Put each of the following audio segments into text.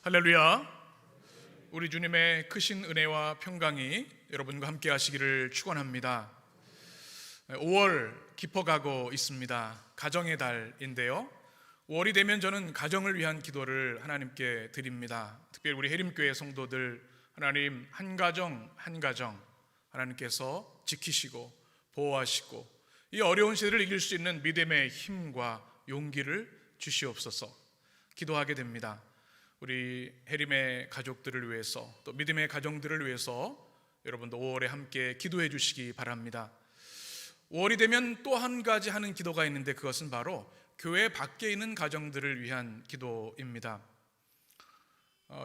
할렐루야. 우리 주님의 크신 은혜와 평강이 여러분과 함께 하시기를 축원합니다. 5월 깊어가고 있습니다. 가정의 달인데요, 5월이 되면 저는 가정을 위한 기도를 하나님께 드립니다. 특별히 우리 해림교회 성도들, 하나님 한 가정 한 가정 하나님께서 지키시고 보호하시고 이 어려운 시대를 이길 수 있는 믿음의 힘과 용기를 주시옵소서 기도하게 됩니다. 우리 해림의 가족들을 위해서, 또 믿음의 가정들을 위해서 여러분도 5월에 함께 기도해 주시기 바랍니다. 5월이 되면 또 한 가지 하는 기도가 있는데, 그것은 바로 교회 밖에 있는 가정들을 위한 기도입니다.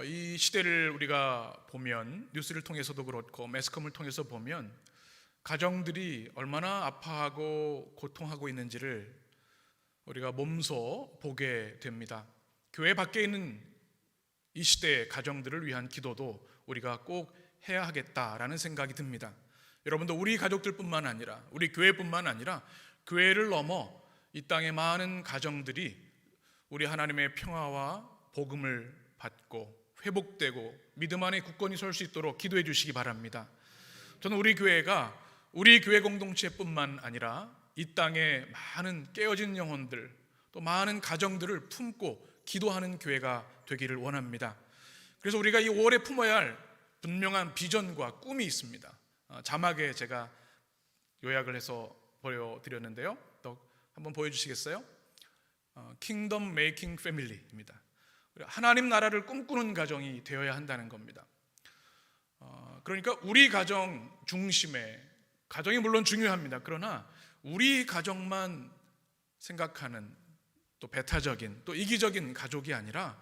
이 시대를 우리가 보면, 뉴스를 통해서도 그렇고 매스컴을 통해서 보면 가정들이 얼마나 아파하고 고통하고 있는지를 우리가 몸소 보게 됩니다. 교회 밖에 있는 이 시대의 가정들을 위한 기도도 우리가 꼭 해야 하겠다라는 생각이 듭니다. 여러분도 우리 가족들뿐만 아니라, 우리 교회뿐만 아니라 교회를 넘어 이 땅의 많은 가정들이 우리 하나님의 평화와 복음을 받고 회복되고 믿음 안에 굳건히 설 수 있도록 기도해 주시기 바랍니다. 저는 우리 교회가 우리 교회 공동체뿐만 아니라 이 땅에 많은 깨어진 영혼들, 또 많은 가정들을 품고 기도하는 교회가 되기를 원합니다. 그래서 우리가 이 5월에 품어야 할 분명한 비전과 꿈이 있습니다. 자막에 제가 요약을 해서 보여드렸는데요, 또 한번 보여주시겠어요? 킹덤 메이킹 패밀리입니다. 하나님 나라를 꿈꾸는 가정이 되어야 한다는 겁니다. 그러니까 우리 가정 중심에, 가정이 물론 중요합니다. 그러나 우리 가정만 생각하는, 또 배타적인, 또 이기적인 가족이 아니라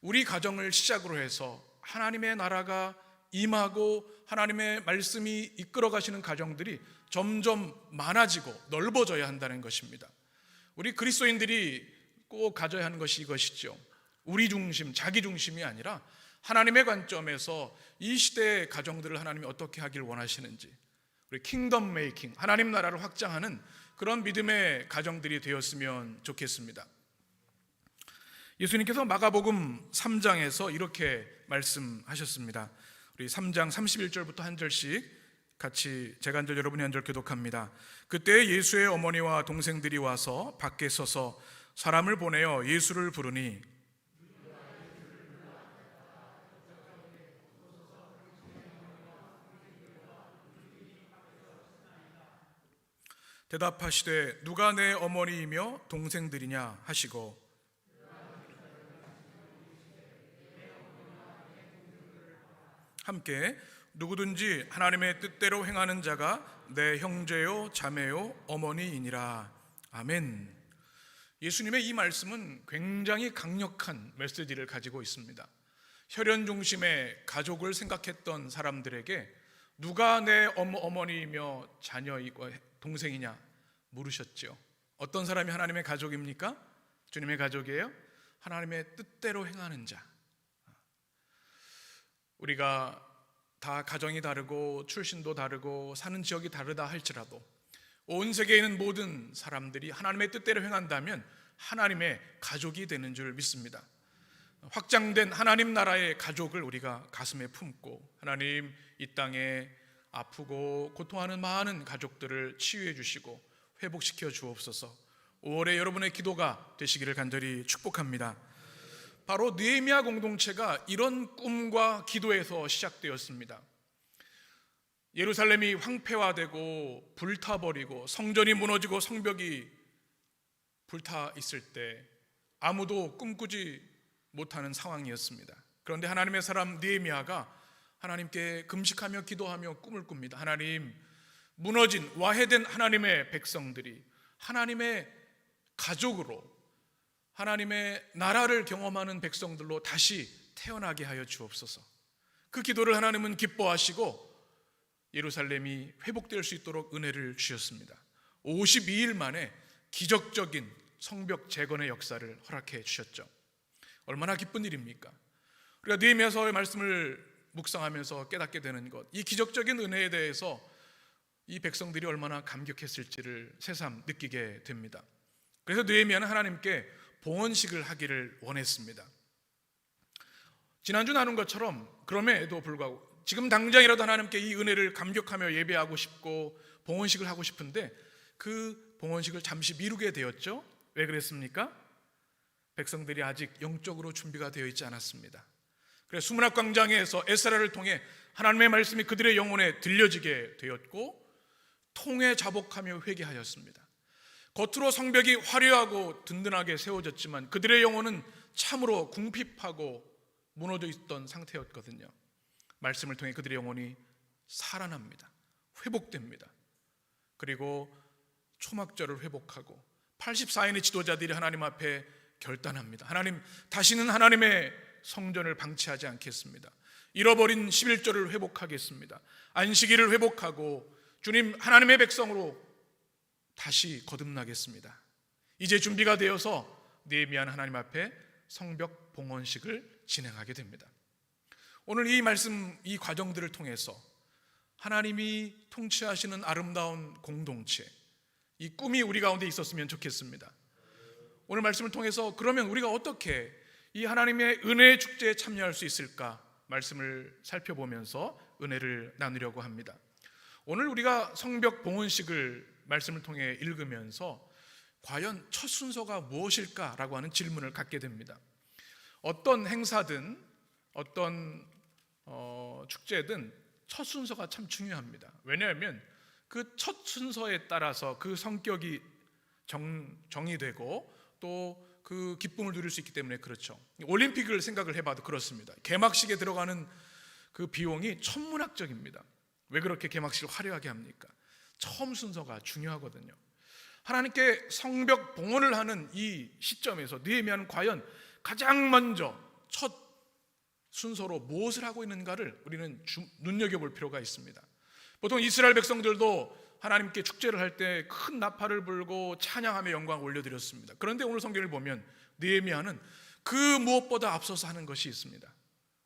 우리 가정을 시작으로 해서 하나님의 나라가 임하고 하나님의 말씀이 이끌어 가시는 가정들이 점점 많아지고 넓어져야 한다는 것입니다. 우리 그리스도인들이 꼭 가져야 하는 것이 이것이죠. 우리 중심, 자기 중심이 아니라 하나님의 관점에서 이 시대의 가정들을 하나님이 어떻게 하길 원하시는지, 우리 킹덤 메이킹, 하나님 나라를 확장하는 그런 믿음의 가정들이 되었으면 좋겠습니다. 예수님께서 마가복음 3장에서 이렇게 말씀하셨습니다. 우리 3장 31절부터 한 절씩 같이, 제가 한 절 여러분이 한 절 교독합니다. 그때 예수의 어머니와 동생들이 와서 밖에 서서 사람을 보내어 예수를 부르니 대답하시되 누가 내 어머니이며 동생들이냐 하시고, 함께 누구든지 하나님의 뜻대로 행하는 자가 내 형제요 자매요 어머니이니라. 아멘. 예수님의 이 말씀은 굉장히 강력한 메시지를 가지고 있습니다. 혈연 중심의 가족을 생각했던 사람들에게 누가 내 어머니이며 자녀이고 동생이냐 물으셨죠. 어떤 사람이 하나님의 가족입니까? 주님의 가족이에요? 하나님의 뜻대로 행하는 자. 우리가 다 가정이 다르고 출신도 다르고 사는 지역이 다르다 할지라도 온 세계에 있는 모든 사람들이 하나님의 뜻대로 행한다면 하나님의 가족이 되는 줄 믿습니다. 확장된 하나님 나라의 가족을 우리가 가슴에 품고, 하나님 이 땅에 아프고 고통하는 많은 가족들을 치유해 주시고 회복시켜 주옵소서. 5월에 여러분의 기도가 되시기를 간절히 축복합니다. 바로 느헤미야 공동체가 이런 꿈과 기도에서 시작되었습니다. 예루살렘이 황폐화되고 불타버리고 성전이 무너지고 성벽이 불타 있을 때 아무도 꿈꾸지 못하는 상황이었습니다. 그런데 하나님의 사람 느헤미야가 하나님께 금식하며 기도하며 꿈을 꿉니다. 하나님, 무너진 와해된 하나님의 백성들이 하나님의 가족으로, 하나님의 나라를 경험하는 백성들로 다시 태어나게 하여 주옵소서. 그 기도를 하나님은 기뻐하시고 예루살렘이 회복될 수 있도록 은혜를 주셨습니다. 52일 만에 기적적인 성벽 재건의 역사를 허락해 주셨죠. 얼마나 기쁜 일입니까? 우리가 느헤미야서의 말씀을 묵상하면서 깨닫게 되는 것, 이 기적적인 은혜에 대해서 이 백성들이 얼마나 감격했을지를 새삼 느끼게 됩니다. 그래서 느헤미야는 하나님께 봉헌식을 하기를 원했습니다. 지난주 나눈 것처럼 그럼에도 불구하고 지금 당장이라도 하나님께 이 은혜를 감격하며 예배하고 싶고 봉헌식을 하고 싶은데 그 봉헌식을 잠시 미루게 되었죠. 왜 그랬습니까? 백성들이 아직 영적으로 준비가 되어 있지 않았습니다. 그래서 수문학 광장에서 에스라를 통해 하나님의 말씀이 그들의 영혼에 들려지게 되었고 통에 자복하며 회개하였습니다. 겉으로 성벽이 화려하고 든든하게 세워졌지만 그들의 영혼은 참으로 궁핍하고 무너져 있던 상태였거든요. 말씀을 통해 그들의 영혼이 살아납니다. 회복됩니다. 그리고 초막절을 회복하고 84인의 지도자들이 하나님 앞에 결단합니다. 하나님, 다시는 하나님의 성전을 방치하지 않겠습니다. 잃어버린 11조를 회복하겠습니다. 안식일을 회복하고 주님 하나님의 백성으로 다시 거듭나겠습니다. 이제 준비가 되어서 느헤미야는 하나님 앞에 성벽 봉헌식을 진행하게 됩니다. 오늘 이 말씀, 이 과정들을 통해서 하나님이 통치하시는 아름다운 공동체, 이 꿈이 우리 가운데 있었으면 좋겠습니다. 오늘 말씀을 통해서 그러면 우리가 어떻게 이 하나님의 은혜의 축제에 참여할 수 있을까 말씀을 살펴보면서 은혜를 나누려고 합니다. 오늘 우리가 성벽 봉헌식을 말씀을 통해 읽으면서 과연 첫 순서가 무엇일까라고 하는 질문을 갖게 됩니다. 어떤 행사든 어떤 축제든 첫 순서가 참 중요합니다. 왜냐하면 그 첫 순서에 따라서 그 성격이 정의되고 또 그 기쁨을 누릴 수 있기 때문에 그렇죠. 올림픽을 생각을 해봐도 그렇습니다. 개막식에 들어가는 그 비용이 천문학적입니다. 왜 그렇게 개막식을 화려하게 합니까? 처음 순서가 중요하거든요. 하나님께 성벽 봉헌을 하는 이 시점에서 느헤미야는 과연 가장 먼저 첫 순서로 무엇을 하고 있는가를 우리는 눈여겨볼 필요가 있습니다. 보통 이스라엘 백성들도 하나님께 축제를 할 때 큰 나팔을 불고 찬양하며 영광을 올려드렸습니다. 그런데 오늘 성경을 보면 느헤미야는 그 무엇보다 앞서서 하는 것이 있습니다.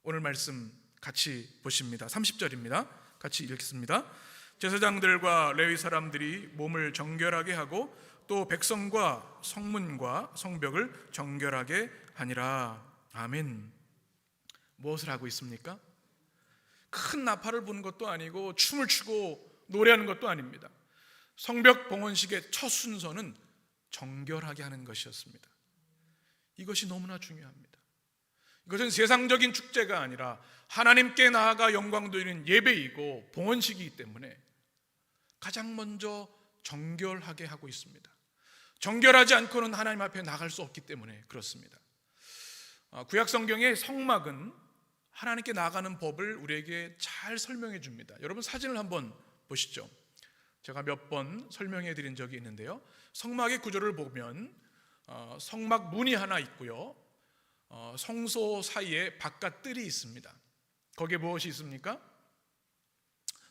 오늘 말씀 같이 보십니다. 30절입니다. 같이 읽겠습니다. 제사장들과 레위 사람들이 몸을 정결하게 하고 또 백성과 성문과 성벽을 정결하게 하니라. 아멘. 무엇을 하고 있습니까? 큰 나팔을 부는 것도 아니고 춤을 추고 노래하는 것도 아닙니다. 성벽 봉헌식의 첫 순서는 정결하게 하는 것이었습니다. 이것이 너무나 중요합니다. 이것은 세상적인 축제가 아니라 하나님께 나아가 영광 돌리는 예배이고 봉헌식이기 때문에 가장 먼저 정결하게 하고 있습니다. 정결하지 않고는 하나님 앞에 나갈 수 없기 때문에 그렇습니다. 구약 성경의 성막은 하나님께 나가는 법을 우리에게 잘 설명해 줍니다. 여러분 사진을 한번 보시죠. 제가 몇 번 설명해 드린 적이 있는데요. 성막의 구조를 보면 성막 문이 하나 있고요. 성소 사이에 바깥 뜰이 있습니다. 거기에 무엇이 있습니까?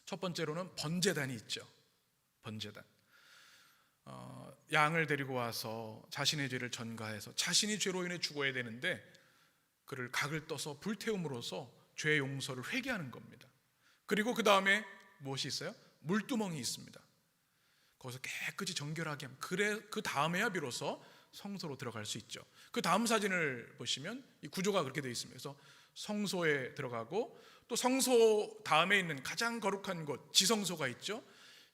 첫 번째로는 번제단이 있죠. 번제단. 양을 데리고 와서 자신의 죄를 전가해서 자신이 죄로 인해 죽어야 되는데 그를 각을 떠서 불태움으로써 죄 용서를 회개하는 겁니다. 그리고 그 다음에 무엇이 있어요? 물두멍이 있습니다. 거기서 깨끗이 정결하게 하면 그 다음에야 비로소 성소로 들어갈 수 있죠. 그 다음 사진을 보시면 이 구조가 그렇게 되어 있습니다. 그래서 성소에 들어가고 또 성소 다음에 있는 가장 거룩한 곳 지성소가 있죠.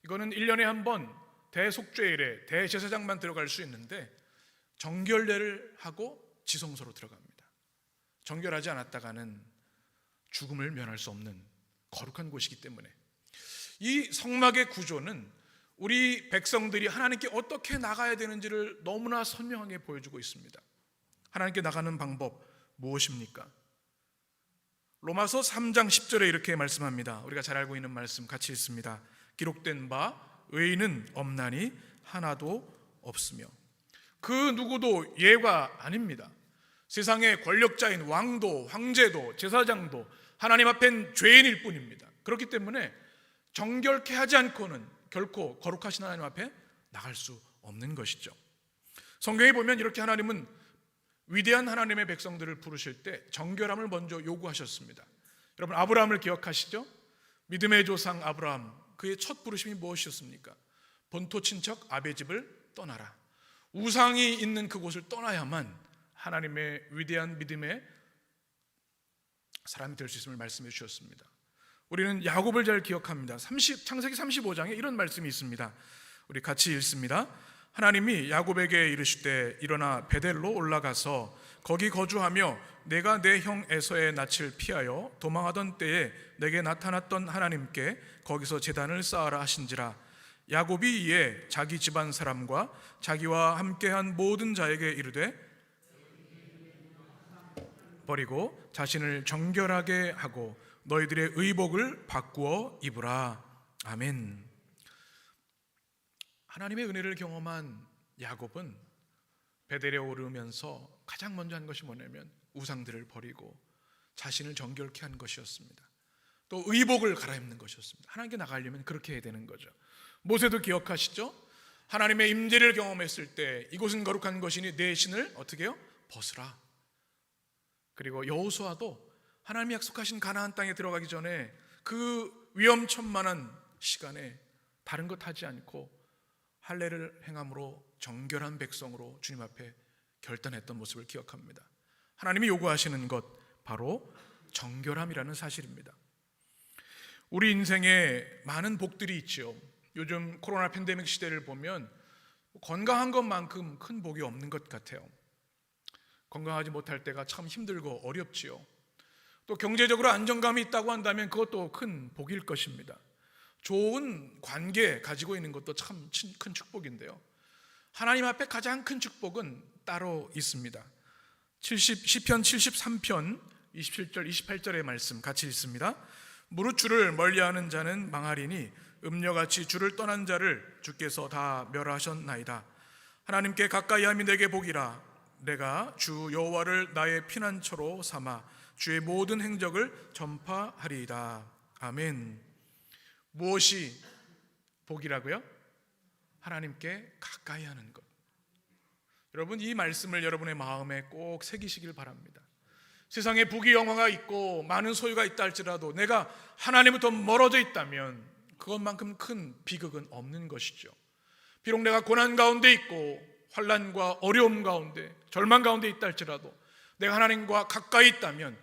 이거는 1년에 한 번 대속죄일에 대제사장만 들어갈 수 있는데 정결례를 하고 지성소로 들어갑니다. 정결하지 않았다가는 죽음을 면할 수 없는 거룩한 곳이기 때문에 이 성막의 구조는 우리 백성들이 하나님께 어떻게 나가야 되는지를 너무나 선명하게 보여주고 있습니다. 하나님께 나가는 방법 무엇입니까? 로마서 3장 10절에 이렇게 말씀합니다. 우리가 잘 알고 있는 말씀 같이 읽습니다. 기록된 바 의인은 없나니 하나도 없으며 그 누구도 예가 아닙니다. 세상의 권력자인 왕도 황제도 제사장도 하나님 앞엔 죄인일 뿐입니다. 그렇기 때문에 정결케 하지 않고는 결코 거룩하신 하나님 앞에 나갈 수 없는 것이죠. 성경에 보면 이렇게 하나님은 위대한 하나님의 백성들을 부르실 때 정결함을 먼저 요구하셨습니다. 여러분 아브라함을 기억하시죠? 믿음의 조상 아브라함, 그의 첫 부르심이 무엇이었습니까? 본토 친척 아베집을 떠나라. 우상이 있는 그곳을 떠나야만 하나님의 위대한 믿음의 사람이 될 수 있음을 말씀해 주셨습니다. 우리는 야곱을 잘 기억합니다. 창세기 35장에 이런 말씀이 있습니다. 우리 같이 읽습니다. 하나님이 야곱에게 이르시되 일어나 베델로 올라가서 거기 거주하며 내가 내 형 에서의 낯을 피하여 도망하던 때에 내게 나타났던 하나님께 거기서 제단을 쌓아라 하신지라. 야곱이 이에 자기 집안 사람과 자기와 함께한 모든 자에게 이르되 버리고 자신을 정결하게 하고 너희들의 의복을 바꾸어 입으라. 아멘. 하나님의 은혜를 경험한 야곱은 베델에 오르면서 가장 먼저 한 것이 뭐냐면 우상들을 버리고 자신을 정결케 한 것이었습니다. 또 의복을 갈아입는 것이었습니다. 하나님께 나가려면 그렇게 해야 되는 거죠. 모세도 기억하시죠? 하나님의 임재를 경험했을 때 이곳은 거룩한 것이니 내 신을 어떻게 해요? 벗으라. 그리고 여호수아도 하나님이 약속하신 가나안 땅에 들어가기 전에 그 위험천만한 시간에 다른 것 하지 않고 할례를 행함으로 정결한 백성으로 주님 앞에 결단했던 모습을 기억합니다. 하나님이 요구하시는 것 바로 정결함이라는 사실입니다. 우리 인생에 많은 복들이 있죠. 요즘 코로나 팬데믹 시대를 보면 건강한 것만큼 큰 복이 없는 것 같아요. 건강하지 못할 때가 참 힘들고 어렵지요. 또 경제적으로 안정감이 있다고 한다면 그것도 큰 복일 것입니다. 좋은 관계 가지고 있는 것도 참 큰 축복인데요. 하나님 앞에 가장 큰 축복은 따로 있습니다. 시편 73편 27절 28절의 말씀 같이 읽습니다. 무릇 주를 멀리하는 자는 망하리니 음녀같이 주를 떠난 자를 주께서 다 멸하셨나이다. 하나님께 가까이함이 내게 복이라. 내가 주 여호와를 나의 피난처로 삼아 주의 모든 행적을 전파하리이다. 아멘. 무엇이 복이라고요? 하나님께 가까이 하는 것. 여러분, 이 말씀을 여러분의 마음에 꼭 새기시길 바랍니다. 세상에 부귀 영화가 있고 많은 소유가 있다 할지라도 내가 하나님부터 멀어져 있다면 그것만큼 큰 비극은 없는 것이죠. 비록 내가 고난 가운데 있고 환난과 어려움 가운데 절망 가운데 있다 할지라도 내가 하나님과 가까이 있다면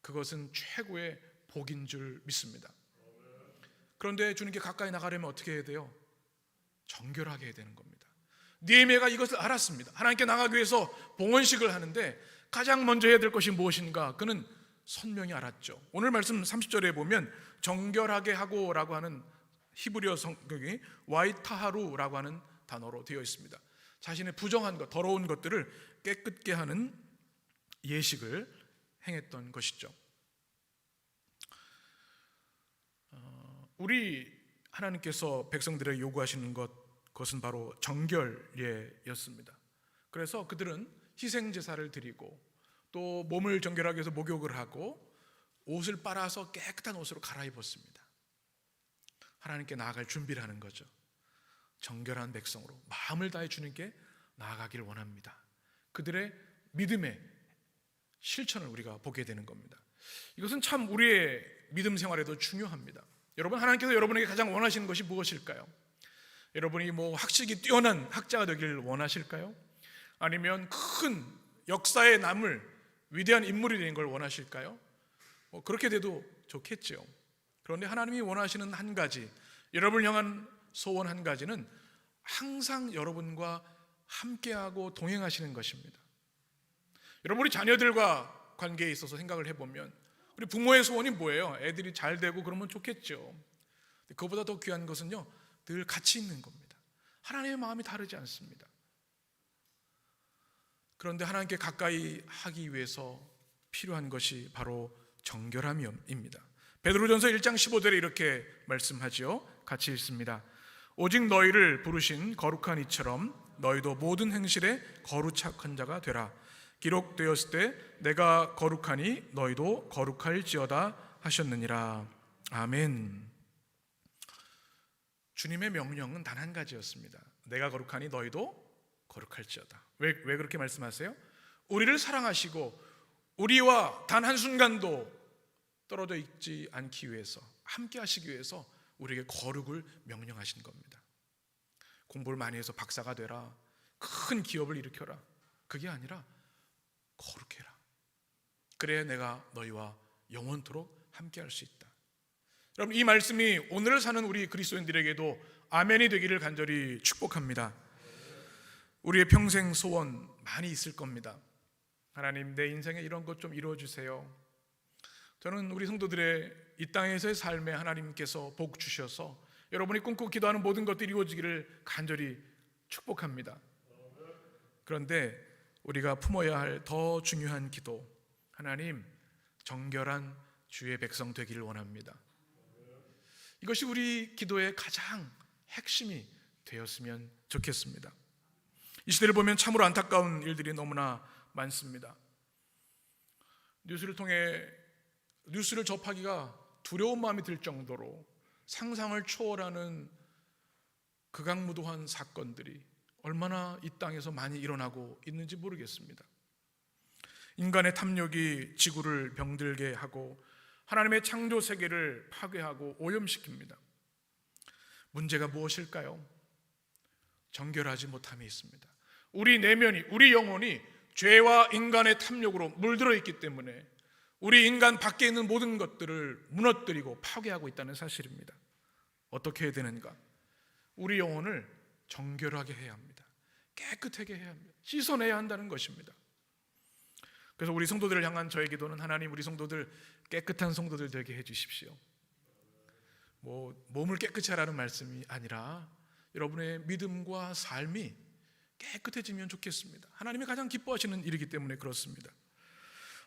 그것은 최고의 복인 줄 믿습니다. 그런데 주님께 가까이 나가려면 어떻게 해야 돼요? 정결하게 해야 되는 겁니다. 느헤미야가 이것을 알았습니다. 하나님께 나가기 위해서 봉헌식을 하는데 가장 먼저 해야 될 것이 무엇인가? 그는 선명히 알았죠. 오늘 말씀 30절에 보면 정결하게 하고라고 하는 히브리어 성경이 와이타하루라고 하는 단어로 되어 있습니다. 자신의 부정한 것, 더러운 것들을 깨끗게 하는 예식을 행했던 것이죠. 우리 하나님께서 백성들에게 요구하시는 그것은 바로 정결예였습니다. 그래서 그들은 희생 제사를 드리고 또 몸을 정결하게 해서 목욕을 하고 옷을 빨아서 깨끗한 옷으로 갈아입었습니다. 하나님께 나아갈 준비를 하는 거죠. 정결한 백성으로 마음을 다해 주님께 나아가기를 원합니다. 그들의 믿음의 실천을 우리가 보게 되는 겁니다. 이것은 참 우리의 믿음 생활에도 중요합니다. 여러분, 하나님께서 여러분에게 가장 원하시는 것이 무엇일까요? 여러분이 학식이 뛰어난 학자가 되기를 원하실까요? 아니면 큰 역사에 남을 위대한 인물이 되는 걸 원하실까요? 그렇게 돼도 좋겠죠. 그런데 하나님이 원하시는 한 가지, 여러분을 향한 소원 한 가지는 항상 여러분과 함께하고 동행하시는 것입니다. 여러분, 우리 자녀들과 관계에 있어서 생각을 해보면 우리 부모의 소원이 뭐예요? 애들이 잘 되고 그러면 좋겠죠. 그보다 더 귀한 것은요, 늘 같이 있는 겁니다. 하나님의 마음이 다르지 않습니다. 그런데 하나님께 가까이 하기 위해서 필요한 것이 바로 정결함입니다. 베드로전서 1장 15절에 이렇게 말씀하지요. 같이 읽습니다. 오직 너희를 부르신 거룩한 이처럼 너희도 모든 행실에 거룩한 자가 되라. 기록되었을 때 내가 거룩하니 너희도 거룩할지어다 하셨느니라. 아멘. 주님의 명령은 단 한 가지였습니다. 내가 거룩하니 너희도 거룩할지어다. 왜 그렇게 말씀하세요? 우리를 사랑하시고 우리와 단 한순간도 떨어져 있지 않기 위해서, 함께 하시기 위해서 우리에게 거룩을 명령하신 겁니다. 공부를 많이 해서 박사가 되라, 큰 기업을 일으켜라, 그게 아니라 거룩해라. 그래야 내가 너희와 영원토록 함께할 수 있다. 여러분, 이 말씀이 오늘을 사는 우리 그리스도인들에게도 아멘이 되기를 간절히 축복합니다. 우리의 평생 소원 많이 있을 겁니다. 하나님, 내 인생에 이런 것 좀 이루어주세요. 저는 우리 성도들의 이 땅에서의 삶에 하나님께서 복 주셔서 여러분이 꿈꾸고 기도하는 모든 것들이 이루어지기를 간절히 축복합니다. 그런데 우리가 품어야 할 더 중요한 기도, 하나님, 정결한 주의 백성 되기를 원합니다. 이것이 우리 기도의 가장 핵심이 되었으면 좋겠습니다. 이 시대를 보면 참으로 안타까운 일들이 너무나 많습니다. 뉴스를 통해 뉴스를 접하기가 두려운 마음이 들 정도로 상상을 초월하는 극악무도한 사건들이 얼마나 이 땅에서 많이 일어나고 있는지 모르겠습니다. 인간의 탐욕이 지구를 병들게 하고 하나님의 창조 세계를 파괴하고 오염시킵니다. 문제가 무엇일까요? 정결하지 못함이 있습니다. 우리 내면이, 우리 영혼이 죄와 인간의 탐욕으로 물들어 있기 때문에 우리 인간 밖에 있는 모든 것들을 무너뜨리고 파괴하고 있다는 사실입니다. 어떻게 해야 되는가? 우리 영혼을 정결하게 해야 합니다. 깨끗하게 해야 합니다. 씻어내야 한다는 것입니다. 그래서 우리 성도들을 향한 저의 기도는, 하나님, 우리 성도들 깨끗한 성도들 되게 해주십시오. 몸을 깨끗이 하라는 말씀이 아니라 여러분의 믿음과 삶이 깨끗해지면 좋겠습니다. 하나님이 가장 기뻐하시는 일이기 때문에 그렇습니다.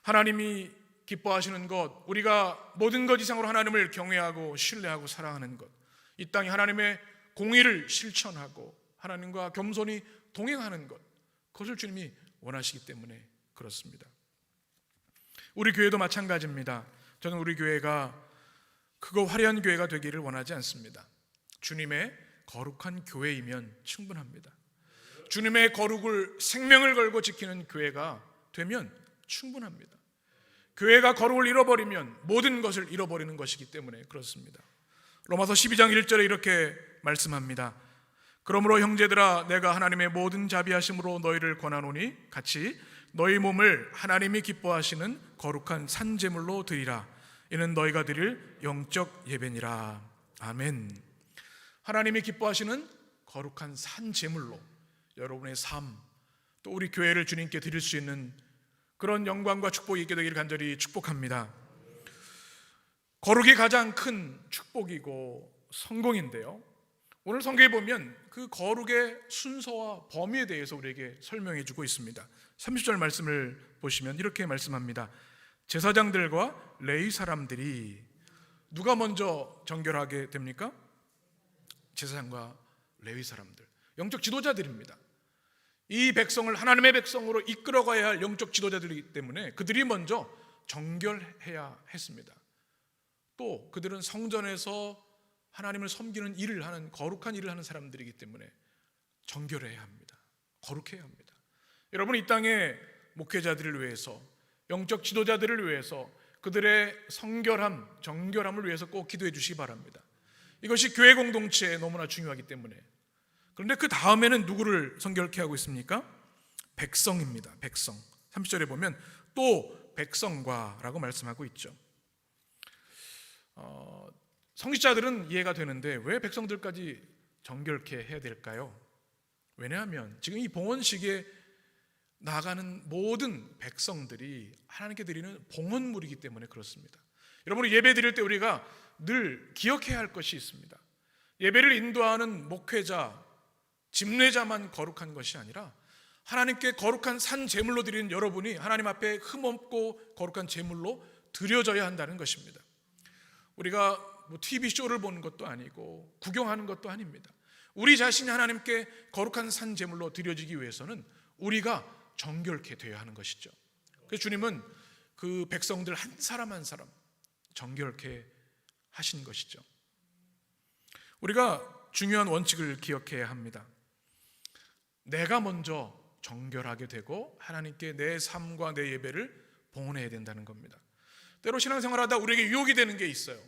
하나님이 기뻐하시는 것, 우리가 모든 것 이상으로 하나님을 경외하고 신뢰하고 사랑하는 것, 이 땅에 하나님의 공의를 실천하고 하나님과 겸손히 동행하는 것, 그것을 주님이 원하시기 때문에 그렇습니다. 우리 교회도 마찬가지입니다. 저는 우리 교회가 크고 화려한 교회가 되기를 원하지 않습니다. 주님의 거룩한 교회이면 충분합니다. 주님의 거룩을 생명을 걸고 지키는 교회가 되면 충분합니다. 교회가 거룩을 잃어버리면 모든 것을 잃어버리는 것이기 때문에 그렇습니다. 로마서 12장 1절에 이렇게 말씀합니다. 그러므로 형제들아, 내가 하나님의 모든 자비하심으로 너희를 권하노니 같이 너희 몸을 하나님이 기뻐하시는 거룩한 산제물로 드리라. 이는 너희가 드릴 영적 예배니라. 아멘. 하나님이 기뻐하시는 거룩한 산제물로 여러분의 삶, 또 우리 교회를 주님께 드릴 수 있는 그런 영광과 축복이 있게 되기를 간절히 축복합니다. 거룩이 가장 큰 축복이고 성공인데요, 오늘 성경에 보면 그 거룩의 순서와 범위에 대해서 우리에게 설명해 주고 있습니다. 30절 말씀을 보시면 이렇게 말씀합니다. 제사장들과 레위 사람들이, 누가 먼저 정결하게 됩니까? 제사장과 레위 사람들, 영적 지도자들입니다. 이 백성을 하나님의 백성으로 이끌어가야 할 영적 지도자들이기 때문에 그들이 먼저 정결해야 했습니다. 또 그들은 성전에서 하나님을 섬기는 일을 하는, 거룩한 일을 하는 사람들이기 때문에 정결해야 합니다. 거룩해야 합니다. 여러분, 이 땅의 목회자들을 위해서, 영적 지도자들을 위해서 그들의 성결함, 정결함을 위해서 꼭 기도해 주시기 바랍니다. 이것이 교회 공동체에 너무나 중요하기 때문에. 그런데 그 다음에는 누구를 성결케 하고 있습니까? 백성입니다. 백성. 30절에 보면 또 백성과 라고 말씀하고 있죠. 성직자들은 이해가 되는데 왜 백성들까지 정결케 해야 될까요? 왜냐하면 지금 이 봉헌식에 나가는 모든 백성들이 하나님께 드리는 봉헌물이기 때문에 그렇습니다. 여러분, 예배 드릴 때 우리가 늘 기억해야 할 것이 있습니다. 예배를 인도하는 목회자, 집례자만 거룩한 것이 아니라 하나님께 거룩한 산 제물로 드리는 여러분이 하나님 앞에 흠없고 거룩한 제물로 드려져야 한다는 것입니다. 우리가 TV쇼를 보는 것도 아니고 구경하는 것도 아닙니다. 우리 자신이 하나님께 거룩한 산 제물로 드려지기 위해서는 우리가 정결케 되어야 하는 것이죠. 그래서 주님은 그 백성들 한 사람 한 사람 정결케 하신 것이죠. 우리가 중요한 원칙을 기억해야 합니다. 내가 먼저 정결하게 되고 하나님께 내 삶과 내 예배를 봉헌해야 된다는 겁니다. 때로 신앙생활하다 우리에게 유혹이 되는 게 있어요.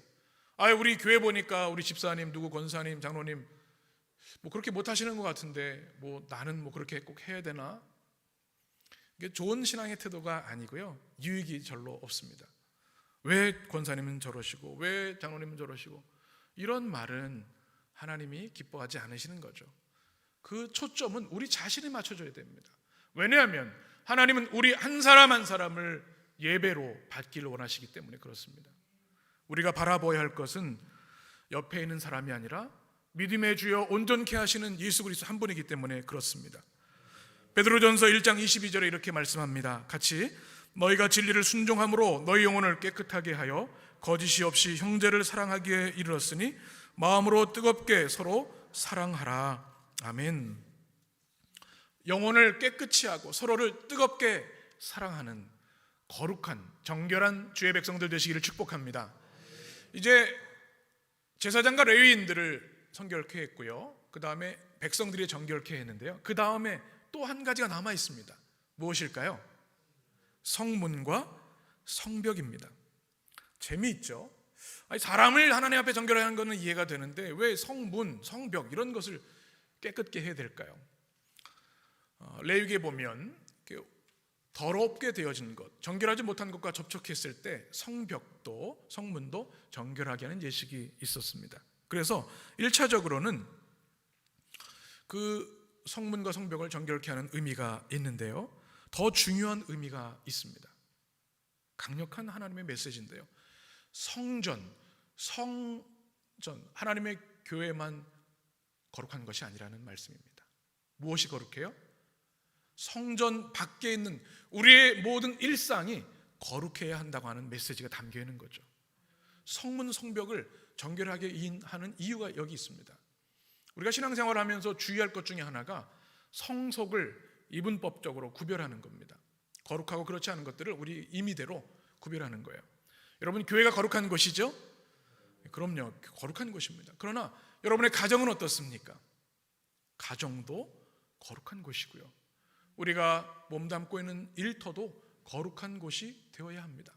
우리 교회 보니까 우리 집사님, 누구 권사님, 장로님 그렇게 못하시는 것 같은데 나는 그렇게 꼭 해야 되나? 이게 좋은 신앙의 태도가 아니고요, 유익이 절로 없습니다. 왜 권사님은 저러시고 왜 장로님은 저러시고, 이런 말은 하나님이 기뻐하지 않으시는 거죠. 그 초점은 우리 자신에 맞춰줘야 됩니다. 왜냐하면 하나님은 우리 한 사람 한 사람을 예배로 받기를 원하시기 때문에 그렇습니다. 우리가 바라보아야 할 것은 옆에 있는 사람이 아니라 믿음의 주여 온전케 하시는 예수 그리스도 한 분이기 때문에 그렇습니다. 베드로전서 1장 22절에 이렇게 말씀합니다. 같이, 너희가 진리를 순종함으로 너희 영혼을 깨끗하게 하여 거짓이 없이 형제를 사랑하기에 이르렀으니 마음으로 뜨겁게 서로 사랑하라. 아멘. 영혼을 깨끗이 하고 서로를 뜨겁게 사랑하는 거룩한 정결한 주의 백성들 되시기를 축복합니다. 이제 제사장과 레위인들을 정결케 했고요, 그 다음에 백성들이 정결케 했는데요, 그 다음에 또 한 가지가 남아 있습니다. 무엇일까요? 성문과 성벽입니다. 재미있죠? 아니, 사람을 하나님 앞에 정결하는 것은 이해가 되는데 왜 성문, 성벽 이런 것을 깨끗게 해야 될까요? 레위기에 보면 더럽게 되어진 것, 정결하지 못한 것과 접촉했을 때 성벽도 성문도 정결하게 하는 예식이 있었습니다. 그래서 1차적으로는 그 성문과 성벽을 정결케 하는 의미가 있는데요, 더 중요한 의미가 있습니다. 강력한 하나님의 메시지인데요, 성전, 하나님의 교회만 거룩한 것이 아니라는 말씀입니다. 무엇이 거룩해요? 성전 밖에 있는 우리의 모든 일상이 거룩해야 한다고 하는 메시지가 담겨 있는 거죠. 성문, 성벽을 정결하게 하는 이유가 여기 있습니다. 우리가 신앙생활을 하면서 주의할 것 중에 하나가 성속을 이분법적으로 구별하는 겁니다. 거룩하고 그렇지 않은 것들을 우리 임의대로 구별하는 거예요. 여러분, 교회가 거룩한 것이죠? 그럼요, 거룩한 것입니다. 그러나 여러분의 가정은 어떻습니까? 가정도 거룩한 곳이고요, 우리가 몸담고 있는 일터도 거룩한 곳이 되어야 합니다.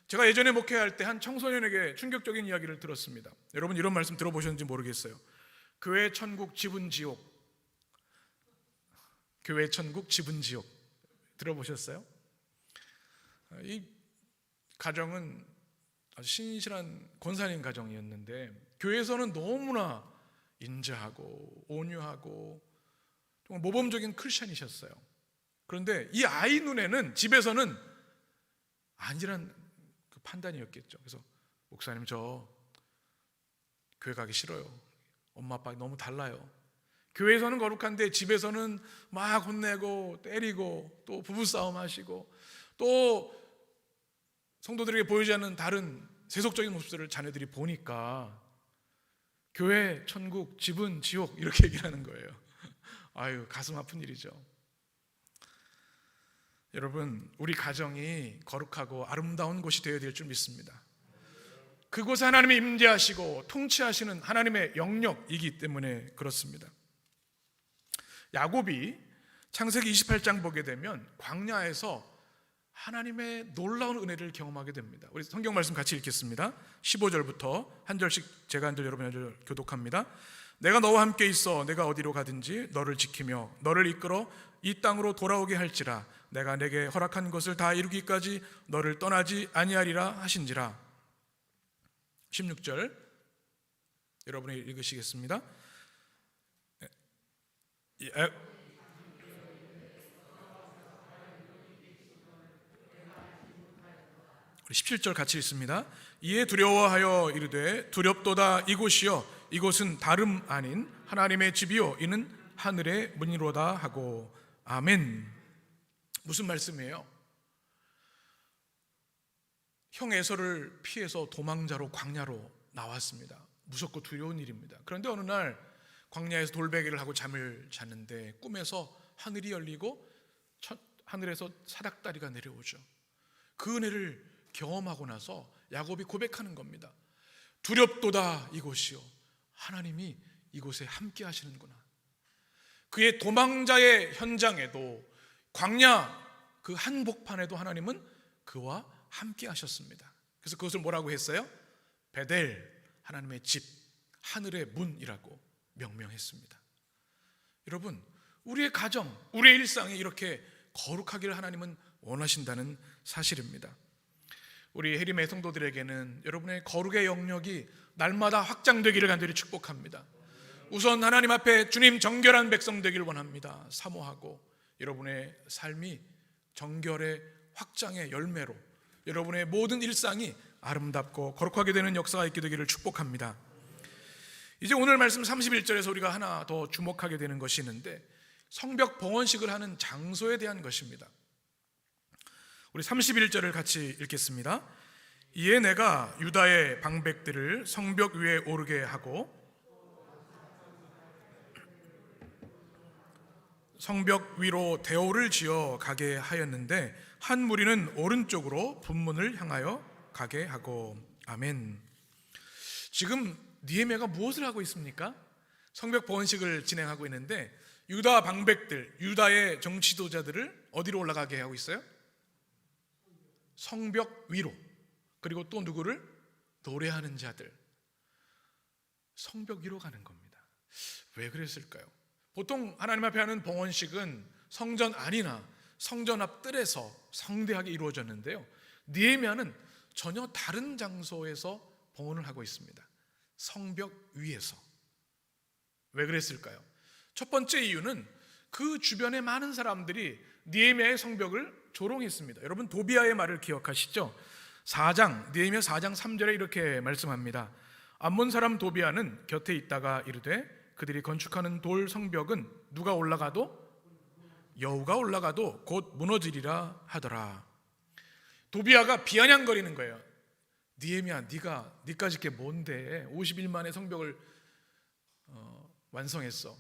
제가 예전에 목회할 때 한 청소년에게 충격적인 이야기를 들었습니다. 여러분, 이런 말씀 들어보셨는지 모르겠어요. 교회 천국 집은 지옥. 교회 천국 집은 지옥 들어보셨어요? 이 가정은 아주 신실한 권사님 가정이었는데 교회에서는 너무나 인자하고 온유하고 정말 모범적인 크리스천이셨어요. 그런데 이 아이 눈에는 집에서는 아니란 그 판단이었겠죠. 그래서 목사님, 저 교회 가기 싫어요. 엄마 아빠 너무 달라요. 교회에서는 거룩한데 집에서는 막 혼내고 때리고 또 부부싸움 하시고 또 성도들에게 보이지 않는 다른 세속적인 모습들을 자녀들이 보니까 교회 천국, 집은 지옥 이렇게 얘기를 하는 거예요. 아유, 가슴 아픈 일이죠. 여러분, 우리 가정이 거룩하고 아름다운 곳이 되어야 될 줄 믿습니다. 그곳에 하나님이 임재하시고 통치하시는 하나님의 영역이기 때문에 그렇습니다. 야곱이 창세기 28장 보게 되면 광야에서 하나님의 놀라운 은혜를 경험하게 됩니다. 우리 성경 말씀 같이 읽겠습니다. 15절부터 한 절씩 제가 한 절 여러분 한 절 교독합니다. 내가 너와 함께 있어 내가 어디로 가든지 너를 지키며 너를 이끌어 이 땅으로 돌아오게 할지라 내가 내게 허락한 것을 다 이루기까지 너를 떠나지 아니하리라 하신지라. 16절 여러분이 읽으시겠습니다. 우리 17절 같이 읽습니다. 이에 두려워하여 이르되 두렵도다 이곳이여 이곳은 다름 아닌 하나님의 집이요 이는 하늘의 문이로다 하고. 아멘. 무슨 말씀이에요? 형 에서를 피해서 도망자로 광야로 나왔습니다. 무섭고 두려운 일입니다. 그런데 어느 날 광야에서 돌베개를 하고 잠을 잤는데 꿈에서 하늘이 열리고 하늘에서 사닥다리가 내려오죠. 그 은혜를 경험하고 나서 야곱이 고백하는 겁니다. 두렵도다 이곳이요 하나님이 이곳에 함께 하시는구나. 그의 도망자의 현장에도 광야 그 한복판에도 하나님은 그와 함께 하셨습니다. 그래서 그것을 뭐라고 했어요? 베델, 하나님의 집, 하늘의 문이라고 명명했습니다. 여러분, 우리의 가정, 우리의 일상이 이렇게 거룩하기를 하나님은 원하신다는 사실입니다. 우리 해림의 성도들에게는 여러분의 거룩의 영역이 날마다 확장되기를 간절히 축복합니다. 우선 하나님 앞에 주님 정결한 백성 되기를 원합니다. 사모하고 여러분의 삶이 정결의 확장의 열매로 여러분의 모든 일상이 아름답고 거룩하게 되는 역사가 있게 되기를 축복합니다. 이제 오늘 말씀 31절에서 우리가 하나 더 주목하게 되는 것이 있는데 성벽 봉헌식을 하는 장소에 대한 것입니다. 우리 31절을 같이 읽겠습니다. 이에 내가 유다의 방백들을 성벽 위에 오르게 하고 성벽 위로 대오를 지어 가게 하였는데 한 무리는 오른쪽으로 분문을 향하여 가게 하고. 아멘. 지금 느헤미야가 무엇을 하고 있습니까? 성벽 봉헌식을 진행하고 있는데 유다 방백들, 유다의 정치도자들을 어디로 올라가게 하고 있어요? 성벽 위로. 그리고 또 누구를? 노래하는 자들. 성벽 위로 가는 겁니다. 왜 그랬을까요? 보통 하나님 앞에 하는 봉헌식은 성전 안이나 성전 앞 뜰에서 성대하게 이루어졌는데요, 느헤미야는 전혀 다른 장소에서 봉헌을 하고 있습니다. 성벽 위에서. 왜 그랬을까요? 첫 번째 이유는 그 주변의 많은 사람들이 느헤미야의 성벽을 조롱했습니다. 여러분 도비아의 말을 기억하시죠? 느헤미야 4장 3절에 이렇게 말씀합니다. 암몬 사람 도비아는 곁에 있다가 이르되 그들이 건축하는 돌 성벽은 누가 올라가도 여호가 올라가도 곧 무너지리라 하더라. 도비아가 비아냥거리는 거예요. 느헤미야, 네까짓 게 뭔데 50일 만에 성벽을 완성했어.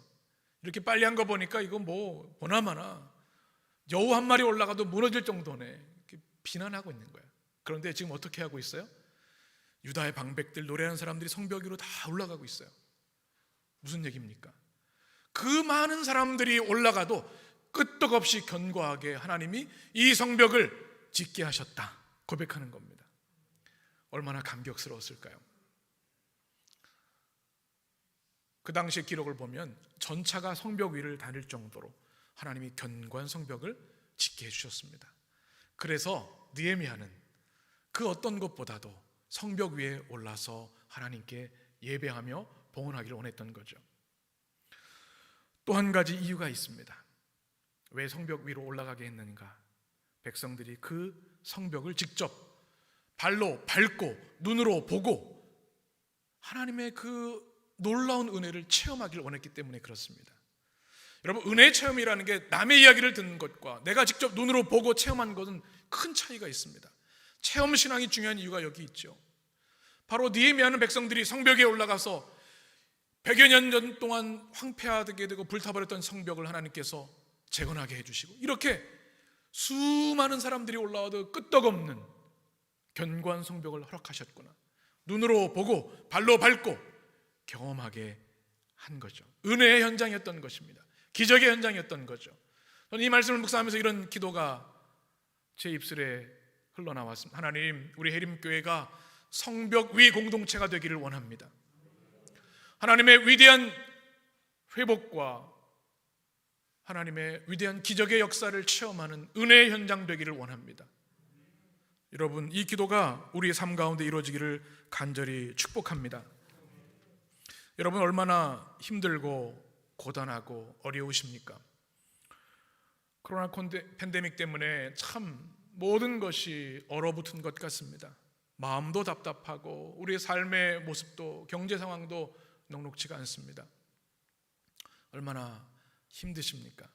이렇게 빨리 한 거 보니까 이거 뭐 보나마나 여우 한 마리 올라가도 무너질 정도네. 이렇게 비난하고 있는 거야. 그런데 지금 어떻게 하고 있어요? 유다의 방백들, 노래하는 사람들이 성벽 위로 다 올라가고 있어요. 무슨 얘기입니까? 그 많은 사람들이 올라가도 끄떡없이 견고하게 하나님이 이 성벽을 짓게 하셨다 고백하는 겁니다. 얼마나 감격스러웠을까요? 그 당시의 기록을 보면 전차가 성벽 위를 다닐 정도로 하나님이 견고한 성벽을 짓게 해주셨습니다. 그래서 느헤미야는 그 어떤 것보다도 성벽 위에 올라서 하나님께 예배하며 봉헌하기를 원했던 거죠. 또 한 가지 이유가 있습니다. 왜 성벽 위로 올라가게 했는가? 백성들이 그 성벽을 직접 발로 밟고 눈으로 보고 하나님의 그 놀라운 은혜를 체험하기를 원했기 때문에 그렇습니다. 여러분, 은혜의 체험이라는 게 남의 이야기를 듣는 것과 내가 직접 눈으로 보고 체험한 것은 큰 차이가 있습니다. 체험신앙이 중요한 이유가 여기 있죠. 바로 느헤미야는 백성들이 성벽에 올라가서 100여 년 전 동안 황폐하게 되고 불타버렸던 성벽을 하나님께서 재건하게 해주시고 이렇게 수많은 사람들이 올라와도 끄떡없는 견고한 성벽을 허락하셨구나, 눈으로 보고 발로 밟고 경험하게 한 거죠. 은혜의 현장이었던 것입니다. 기적의 현장이었던 거죠. 저는 이 말씀을 묵상하면서 이런 기도가 제 입술에 흘러나왔습니다. 하나님, 우리 해림교회가 성벽 위 공동체가 되기를 원합니다. 하나님의 위대한 회복과 하나님의 위대한 기적의 역사를 체험하는 은혜의 현장 되기를 원합니다. 여러분, 이 기도가 우리의 삶 가운데 이루어지기를 간절히 축복합니다. 여러분, 얼마나 힘들고 고단하고 어려우십니까? 코로나 팬데믹 때문에 참 모든 것이 얼어붙은 것 같습니다. 마음도 답답하고 우리의 삶의 모습도 경제 상황도 녹록지가 않습니다. 얼마나 힘드십니까?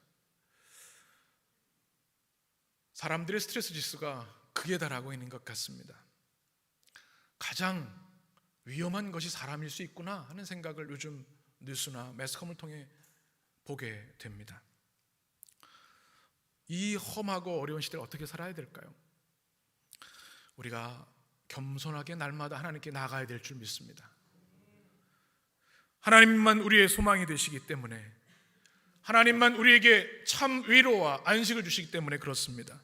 사람들의 스트레스 지수가 극에 달하고 있는 것 같습니다. 가장 위험한 것이 사람일 수 있구나 하는 생각을 요즘 뉴스나 매스컴을 통해 보게 됩니다. 이 험하고 어려운 시대를 어떻게 살아야 될까요? 우리가 겸손하게 날마다 하나님께 나아가야 될 줄 믿습니다. 하나님만 우리의 소망이 되시기 때문에, 하나님만 우리에게 참 위로와 안식을 주시기 때문에 그렇습니다.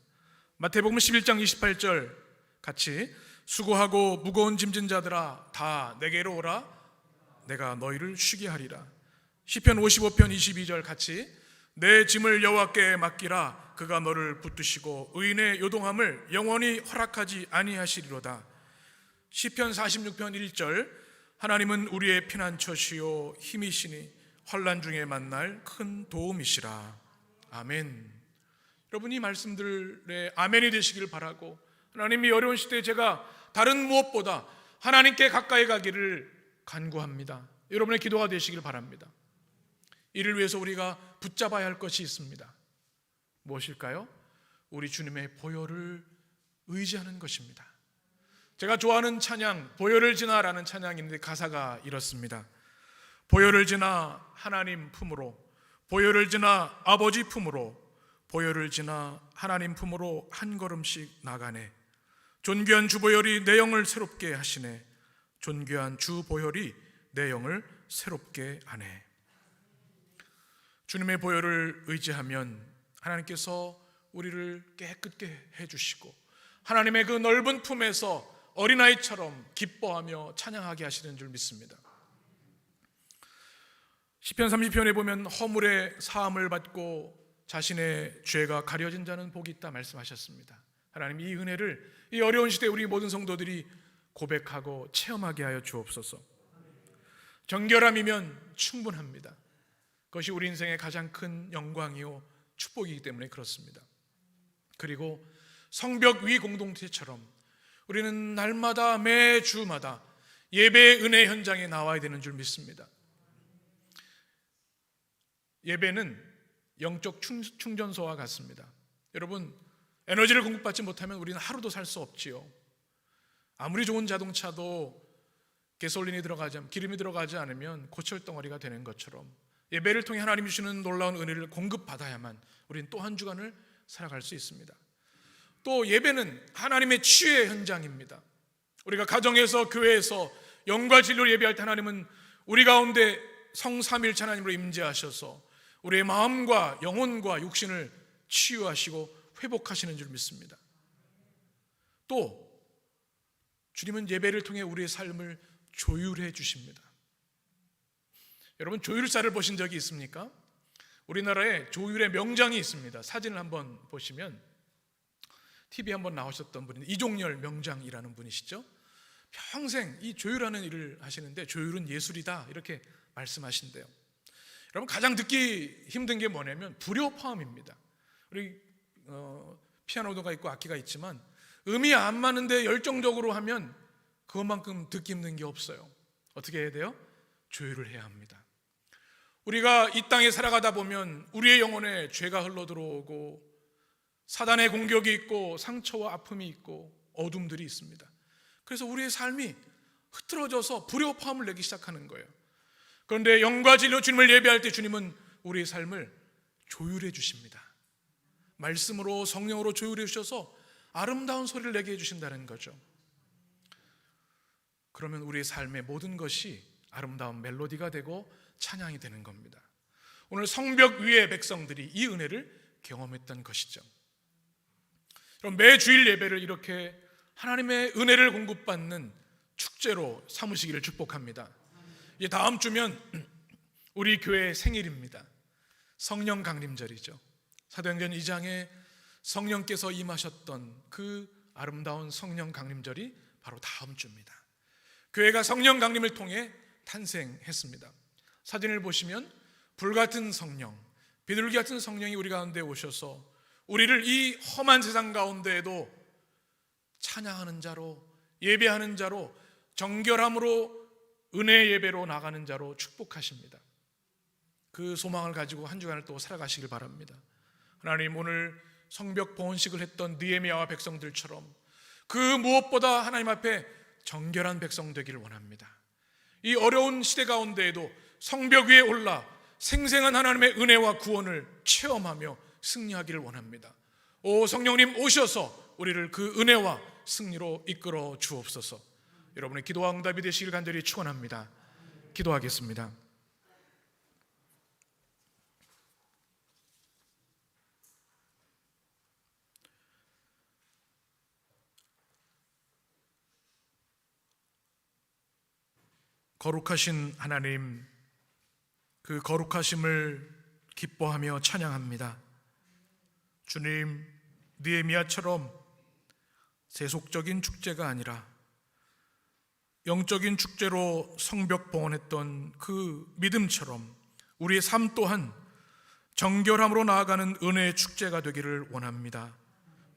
마태복음 11장 28절 같이, 수고하고 무거운 짐진 자들아 다 내게로 오라, 내가 너희를 쉬게 하리라. 시편 55편 22절 같이, 내 짐을 여호와께 맡기라. 그가 너를 붙드시고 의인의 요동함을 영원히 허락하지 아니하시리로다. 시편 46편 1절. 하나님은 우리의 피난처시요 힘이시니 환난 중에 만날 큰 도움이시라. 아멘. 여러분, 이 말씀들에 아멘이 되시길 바라고, 하나님이 어려운 시대에 제가 다른 무엇보다 하나님께 가까이 가기를 간구합니다. 여러분의 기도가 되시길 바랍니다. 이를 위해서 우리가 붙잡아야 할 것이 있습니다. 무엇일까요? 우리 주님의 보혈을 의지하는 것입니다. 제가 좋아하는 찬양, 보혈을 지나라는 찬양인데 가사가 이렇습니다. 보혈을 지나 하나님 품으로, 보혈을 지나 아버지 품으로, 보혈을 지나 하나님 품으로 한 걸음씩 나가네. 존귀한 주 보혈이 내 영을 새롭게 하시네. 존귀한 주 보혈이 내 영을 새롭게 하네. 주님의 보혈을 의지하면 하나님께서 우리를 깨끗게 해주시고 하나님의 그 넓은 품에서 어린아이처럼 기뻐하며 찬양하게 하시는 줄 믿습니다. 시편 30편에 보면 허물의 사함을 받고 자신의 죄가 가려진 자는 복이 있다 말씀하셨습니다. 하나님, 이 은혜를 이 어려운 시대에 우리 모든 성도들이 고백하고 체험하게 하여 주옵소서. 정결함이면 충분합니다. 그것이 우리 인생의 가장 큰 영광이요 축복이기 때문에 그렇습니다. 그리고 성벽 위 공동체처럼 우리는 날마다 매주마다 예배의 은혜 현장에 나와야 되는 줄 믿습니다. 예배는 영적 충전소와 같습니다. 여러분, 에너지를 공급받지 못하면 우리는 하루도 살 수 없지요. 아무리 좋은 자동차도 가솔린이 들어가지 않으면, 기름이 들어가지 않으면 고철덩어리가 되는 것처럼 예배를 통해 하나님 주시는 놀라운 은혜를 공급받아야만 우리는 또 한 주간을 살아갈 수 있습니다. 또 예배는 하나님의 치유의 현장입니다. 우리가 가정에서, 교회에서 영과 진리로 예배할 때 하나님은 우리 가운데 성삼일체 하나님으로 임재하셔서 우리의 마음과 영혼과 육신을 치유하시고 회복하시는 줄 믿습니다. 또 주님은 예배를 통해 우리의 삶을 조율해 주십니다. 여러분, 조율사를 보신 적이 있습니까? 우리나라에 조율의 명장이 있습니다. 사진을 한번 보시면 TV에 한번 나오셨던 분이 이종열 명장이라는 분이시죠. 평생 이 조율하는 일을 하시는데 조율은 예술이다 이렇게 말씀하신대요. 여러분, 가장 듣기 힘든 게 뭐냐면 불효포함입니다. 우리 피아노가 있고 악기가 있지만 음이 안 맞는데 열정적으로 하면 그것만큼 듣기 힘든 게 없어요. 어떻게 해야 돼요? 조율을 해야 합니다. 우리가 이 땅에 살아가다 보면 우리의 영혼에 죄가 흘러들어오고 사단의 공격이 있고 상처와 아픔이 있고 어둠들이 있습니다. 그래서 우리의 삶이 흐트러져서 불효포함을 내기 시작하는 거예요. 그런데 영과 진리로 주님을 예배할 때 주님은 우리의 삶을 조율해 주십니다. 말씀으로, 성령으로 조율해 주셔서 아름다운 소리를 내게 해주신다는 거죠. 그러면 우리의 삶의 모든 것이 아름다운 멜로디가 되고 찬양이 되는 겁니다. 오늘 성벽 위의 백성들이 이 은혜를 경험했던 것이죠. 그럼 매 주일 예배를 이렇게 하나님의 은혜를 공급받는 축제로 삼으시기를 축복합니다. 이제 다음 주면 우리 교회의 생일입니다. 성령 강림절이죠. 사도행전 2장에 성령께서 임하셨던 그 아름다운 성령 강림절이 바로 다음 주입니다. 교회가 성령 강림을 통해 탄생했습니다. 사진을 보시면 불같은 성령, 비둘기 같은 성령이 우리 가운데 오셔서 우리를 이 험한 세상 가운데에도 찬양하는 자로, 예배하는 자로, 정결함으로 은혜 예배로 나가는 자로 축복하십니다. 그 소망을 가지고 한 주간을 또 살아가시길 바랍니다. 하나님, 오늘 성벽 봉헌식을 했던 느헤미야와 백성들처럼 그 무엇보다 하나님 앞에 정결한 백성 되기를 원합니다. 이 어려운 시대 가운데에도 성벽 위에 올라 생생한 하나님의 은혜와 구원을 체험하며 승리하기를 원합니다. 오 성령님, 오셔서 우리를 그 은혜와 승리로 이끌어 주옵소서. 여러분의 기도와 응답이 되시길 간절히 축원합니다. 기도하겠습니다. 거룩하신 하나님, 그 거룩하심을 기뻐하며 찬양합니다. 주님, 느헤미야처럼 세속적인 축제가 아니라 영적인 축제로 성벽 봉헌했던 그 믿음처럼 우리의 삶 또한 정결함으로 나아가는 은혜의 축제가 되기를 원합니다.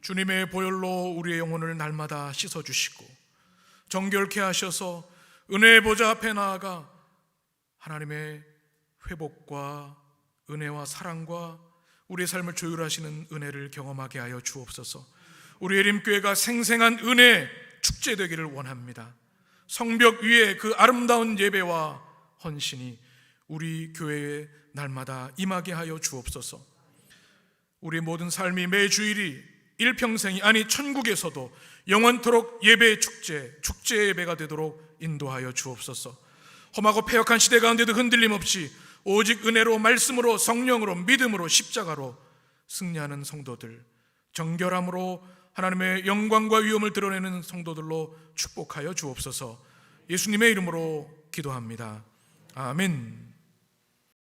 주님의 보혈로 우리의 영혼을 날마다 씻어주시고 정결케 하셔서 은혜의 보좌 앞에 나아가 하나님의 회복과 은혜와 사랑과 우리의 삶을 조율하시는 은혜를 경험하게 하여 주옵소서. 우리 예림교회가 생생한 은혜 축제 되기를 원합니다. 성벽 위에 그 아름다운 예배와 헌신이 우리 교회에 날마다 임하게 하여 주옵소서. 우리 모든 삶이 매주일이 일평생이 아니 천국에서도 영원토록 예배의 축제의 예배가 되도록 인도하여 주옵소서. 험하고 패역한 시대 가운데도 흔들림 없이 오직 은혜로, 말씀으로, 성령으로, 믿음으로, 십자가로 승리하는 성도들, 정결함으로 하나님의 영광과 위엄을 드러내는 성도들로 축복하여 주옵소서. 예수님의 이름으로 기도합니다. 아멘.